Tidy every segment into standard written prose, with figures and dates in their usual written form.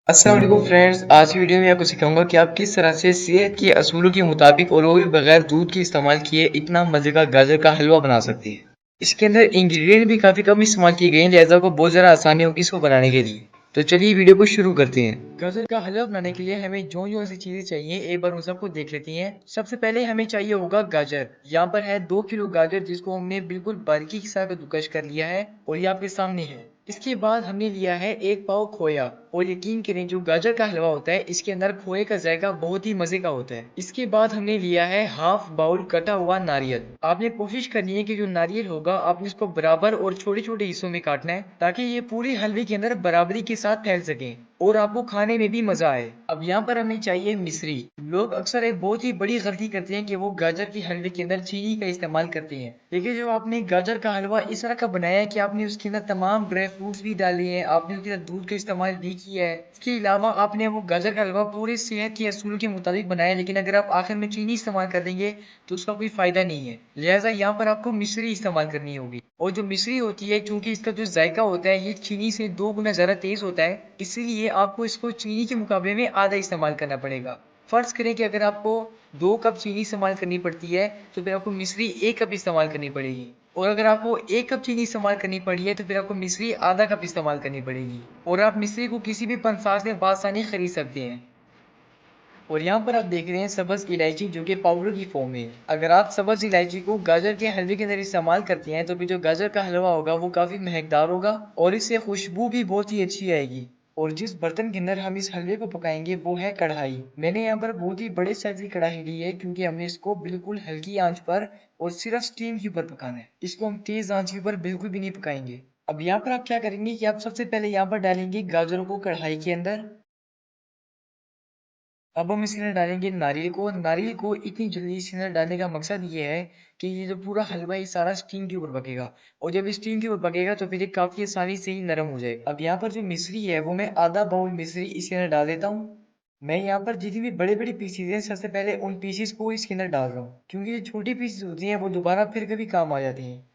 अस्सलाम वालेकुम फ्रेंड्स। आज की वीडियो में आपको सिखाऊंगा कि आप किस तरह से सेहत के असूलों के मुताबिक और वो भी बगैर दूध के इस्तेमाल किए इतना मज़े का गाजर का हलवा बना सकते हैं। इसके अंदर इंग्रेडिएंट भी काफ़ी कम इस्तेमाल किए गए हैं, लिहाजा आपको बहुत ज़्यादा आसानी होगी इसको बनाने के लिए। तो चलिए वीडियो को शुरू करते हैं। गाजर का हलवा बनाने के लिए हमें जो जो ऐसी चीज़ें चाहिए एक बार उन सबको देख लेते हैं। सबसे पहले हमें चाहिए होगा गाजर। यहाँ पर है 2 किलो गाजर, जिसको हमने बिल्कुल बारीकी के साथ कद्दूकस कर लिया है और ये आपके सामने है। इसके बाद हमने लिया है 1 पाव खोया। और यकीन करें, जो गाजर का हलवा होता है इसके अंदर खोए का जायका बहुत ही मजे का होता है। इसके बाद हमने लिया है हाफ बाउल कटा हुआ नारियल। आपने कोशिश करनी है कि जो नारियल होगा आपने इसको बराबर और छोटे छोटे हिस्सों में काटना है, ताकि ये पूरी हलवे के अंदर बराबरी के साथ फैल सके और आपको खाने में भी मजा आए। अब यहाँ पर हमें चाहिए मिश्री। लोग अक्सर एक बहुत ही बड़ी गलती करते हैं कि वो गाजर के हलवे के अंदर चीनी का इस्तेमाल करते हैं। देखिए, जो आपने गाजर का हलवा इस तरह का बनाया है कि आपने उसके अंदर तमाम ड्राई फ्रूट्स भी डाले हैं, आपने उसके अंदर दूध का इस्तेमाल भी किया है। इसके अलावा आपने वो गाजर का हलवा पूरी सेहत के असूल के मुताबिक बनाया है, लेकिन अगर आप आखिर में चीनी इस्तेमाल कर देंगे तो उसका कोई फायदा नहीं है। लिहाजा यहाँ पर आपको मिश्री इस्तेमाल करनी होगी। और जो मिश्री होती है, चूंकि इसका जो जायका होता है ये चीनी से 2 गुना ज़्यादा तेज होता है, इसीलिए आपको इसको चीनी के मुकाबले में आधा इस्तेमाल करना पड़ेगा। फर्ज करें कि अगर आपको 2 कप चीनी इस्तेमाल करनी पड़ती है, तो फिर आपको मिश्री 1 कप इस्तेमाल करनी पड़ेगी। और अगर आपको 1 कप चीनी इस्तेमाल करनी पड़ी है, तो फिर आपको मिश्री आधा कप इस्तेमाल करनी पड़ेगी। और आप मिश्री को किसी भी पंसार से बासानी खरीद सकते हैं। और यहाँ पर आप देख रहे हैं सब्ज़ इलायची, जो कि पाउडर की फॉर्म में है। अगर आप सब्ज़ इलायची को गाजर के हलवे के अंदर इस्तेमाल करते हैं, तो फिर जो गाजर का हलवा होगा वो काफ़ी महकदार होगा और इससे खुशबू भी बहुत ही अच्छी आएगी। और जिस बर्तन के अंदर हम इस हलवे को पकाएंगे वो है कढ़ाई। मैंने यहाँ पर बहुत ही बड़े साइज की कढ़ाई ली है, क्योंकि हमने इसको बिल्कुल हल्की आंच पर और सिर्फ स्टीम के ऊपर पकाना है। इसको हम तेज आंच के ऊपर बिल्कुल भी नहीं पकाएंगे। अब यहाँ पर आप क्या करेंगे कि आप सबसे पहले यहाँ पर डालेंगे गाजरों को कढ़ाई के अंदर। अब हम इसके अंदर डालेंगे नारियल को। नारियल को इतनी जल्दी इसके अंदर डालने का मकसद ये है कि ये जो पूरा हलवा है सारा स्टीम के ऊपर पकेगा। और जब स्टीम के ऊपर पकेगा तो फिर ये काफ़ी आसानी से ही नरम हो जाएगा। अब यहाँ पर जो मिश्री है वो मैं आधा बाउल मिश्री इसके अंदर डाल देता हूँ। मैं यहाँ पर जितनी भी बड़े बड़े पीसीज हैं, सबसे पहले उन पीसीज को इसके अंदर डाल रहा हूँ, क्योंकि जो छोटी पीसीज होती हैं वो दोबारा फिर कभी काम आ जाती हैं।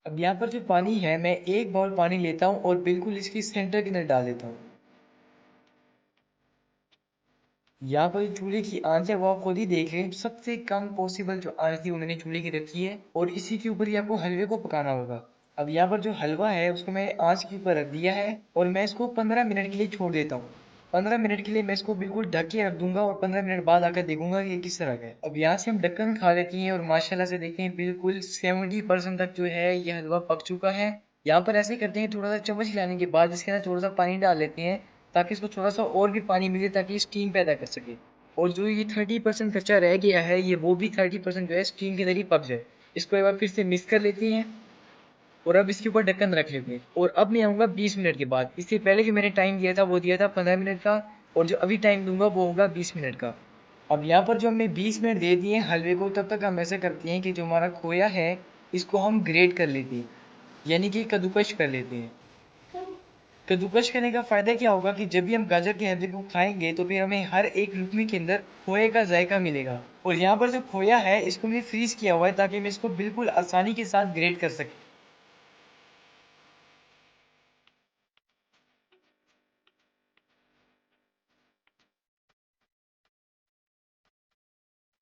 अब यहाँ पर जो पानी है, मैं 1 बाउल पानी लेता हूँ और बिल्कुल इसकी सेंटर के अंदर डाल देता हूँ। यहाँ पर जो चूल्हे की आंच है वो आप खुद ही देख रहे हैं, सबसे कम पॉसिबल जो आंच थी उन्होंने चूल्हे की रखी है और इसी के ऊपर ही आपको हलवे को पकाना होगा। अब यहाँ पर जो हलवा है उसको मैं आंच के ऊपर रख दिया है और मैं इसको 15 मिनट के लिए छोड़ देता हूँ। 15 मिनट के लिए मैं इसको बिल्कुल ढक के रख दूंगा और 15 मिनट बाद आकर देखूंगा कि ये किस तरह का है। अब यहाँ से हम ढक्कन खा लेते हैं और माशाल्लाह से देखते हैं बिल्कुल 70% तक जो है ये हलवा पक चुका है। यहाँ पर ऐसे करते हैं, थोड़ा सा चम्मच हिलाने के बाद इसके अंदर थोड़ा सा पानी डाल लेते हैं, ताकि इसको थोड़ा सा और भी पानी मिले, ताकि स्टीम पैदा कर सके। और जो ये 30% कच्चा रह गया है, ये वो भी 30% जो है स्टीम के अंदर ही पक जाए। इसको एक बार फिर से मिक्स कर लेते हैं और अब इसके ऊपर ढक्कन रख लेते हैं। और अब मैं आऊँगा 20 मिनट के बाद। इससे पहले जो मैंने टाइम दिया था वो दिया था 15 मिनट का, और जो अभी टाइम दूंगा वो होगा 20 मिनट का। अब यहाँ पर जो हमने 20 मिनट दे दिए हलवे को, तब तक हम ऐसा करते हैं कि जो हमारा खोया है इसको हम ग्रेट कर लेते हैं, यानी कि कद्दूकश कर लेते हैं। कद्दूकश करने का फ़ायदा क्या होगा कि जब भी हम गाजर के हलवे को खाएंगे तो फिर हमें हर एक लुकमे के अंदर खोए का जायका मिलेगा। और यहाँ पर जो खोया है इसको मैंने फ्रीज किया हुआ है, ताकि मैं इसको बिल्कुल आसानी के साथ ग्रेट कर सके।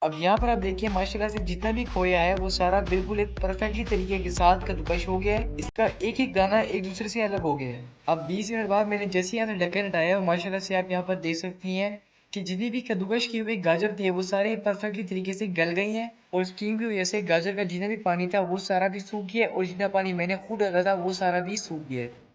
अब यहाँ पर आप देखिए माशाल्लाह से जितना भी खोया है वो सारा बिल्कुल एक परफेक्टली तरीके के साथ कद्दूकश हो गया है। इसका एक एक दाना एक दूसरे से अलग हो गया है। अब 20 मिनट बाद मैंने जैसे यहाँ से ढक्कन हटाया और माशाल्लाह से आप यहाँ पर देख सकती हैं कि जितनी भी कद्दूकश किए हुए गाजर थे वो सारे परफेक्टली तरीके से गल गई हैं। और स्टीम की वजह से गाजर का जितना भी पानी था वो सारा भी सूख गया है, और जितना पानी मैंने खुद डाला था वो सारा भी सूख गया है।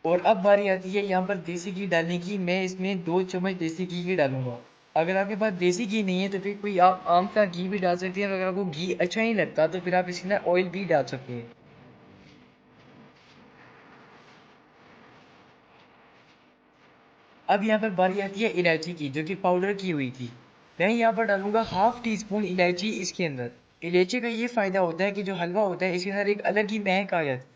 और अब बारी आती है यहाँ पर देसी घी डालने की। मैं इसमें 2 चम्मच देसी घी ही डालूंगा। अगर आपके पास देसी घी नहीं है तो फिर कोई आप आम का घी भी डाल सकते हैं, और अगर आपको घी अच्छा नहीं लगता तो फिर आप इसके अंदर ऑयल भी डाल सकते हैं। अब यहाँ पर बारी आती है इलायची की, जो कि पाउडर की हुई थी। मैं यहाँ पर डालूंगा हाफ टी स्पून इलायची इसके अंदर। इलायची का ये फायदा होता है कि जो हलवा होता है इसके अंदर एक अलग ही महक आ जाती है।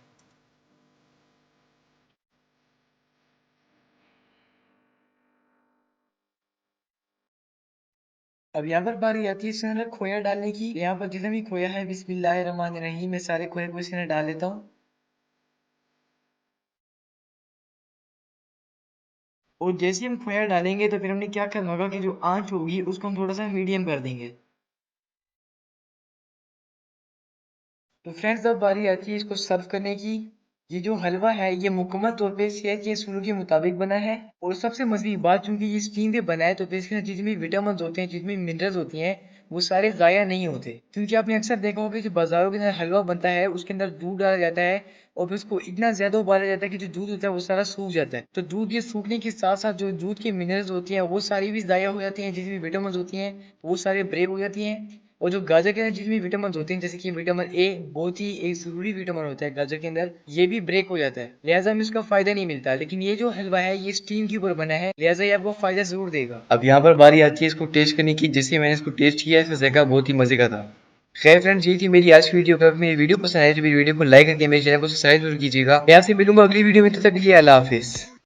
अब यहाँ पर बारी आती है इसके अंदर खोया डालने की। यहाँ पर जितना भी खोया है बिस्मिल्लाहिर्रहमानिर्रहीम मैं सारे खोए को इसके अंदर डाल लेता हूँ। और जैसे ही हम खोया डालेंगे तो फिर हमने क्या करना होगा कि जो आंच होगी उसको हम थोड़ा सा मीडियम कर देंगे। तो फ्रेंड्स अब बारी आती है इसको सर्व करने की। ये जो हलवा है ये मुकम्मल तौर पे सेहत के असूलों के मुताबिक बना है। और सबसे मज़ेदार बात चूंकि ये स्टीम पे बना है तो फिर इसके अंदर जितने भी विटामिन होते हैं जितने भी मिनरल्स होती हैं वो सारे ज़ाया नहीं होते। क्योंकि आपने अक्सर देखा होगा कि जो बाजारों के अंदर हलवा बनता है उसके अंदर दूध डाला जाता है और फिर उसको इतना ज़्यादा उबाला जाता है कि जो दूध होता है वो सारा सूख जाता है। तो दूध के सूखने के साथ साथ जो दूध की मिनरल्स होती हैं वो सारी भी ज़ाया हो जाती हैं, जितनी भी विटामिन होती हैं वो सारे ब्रेक हो जाती हैं। और जो गाजर के अंदर जितने भी विटामिन होते हैं जैसे कि विटामिन ए बहुत ही एक जरूरी विटामिन होता है गाजर के अंदर, ये भी ब्रेक हो जाता है, लिहाजा हमें इसका फायदा नहीं मिलता। लेकिन ये जो हलवा है ये स्टीम के ऊपर बना है, लिहाजा ये आपको फायदा जरूर देगा। अब यहाँ पर बारी आती है इसको टेस्ट करने की। जैसे मैंने इसको टेस्ट किया इसका जायका बहुत ही मजे का था। खैर फ्रेंड्स ये थी मेरी आज की वीडियो। अगर मेरी वीडियो पसंद आए तो मेरी वीडियो को लाइक करके मेरे चैनल को सब्सक्राइब जरूर कीजिएगा। मैं आपसे मिलूंगा अगली वीडियो में, तब तक के लिए अल्लाह हाफिज।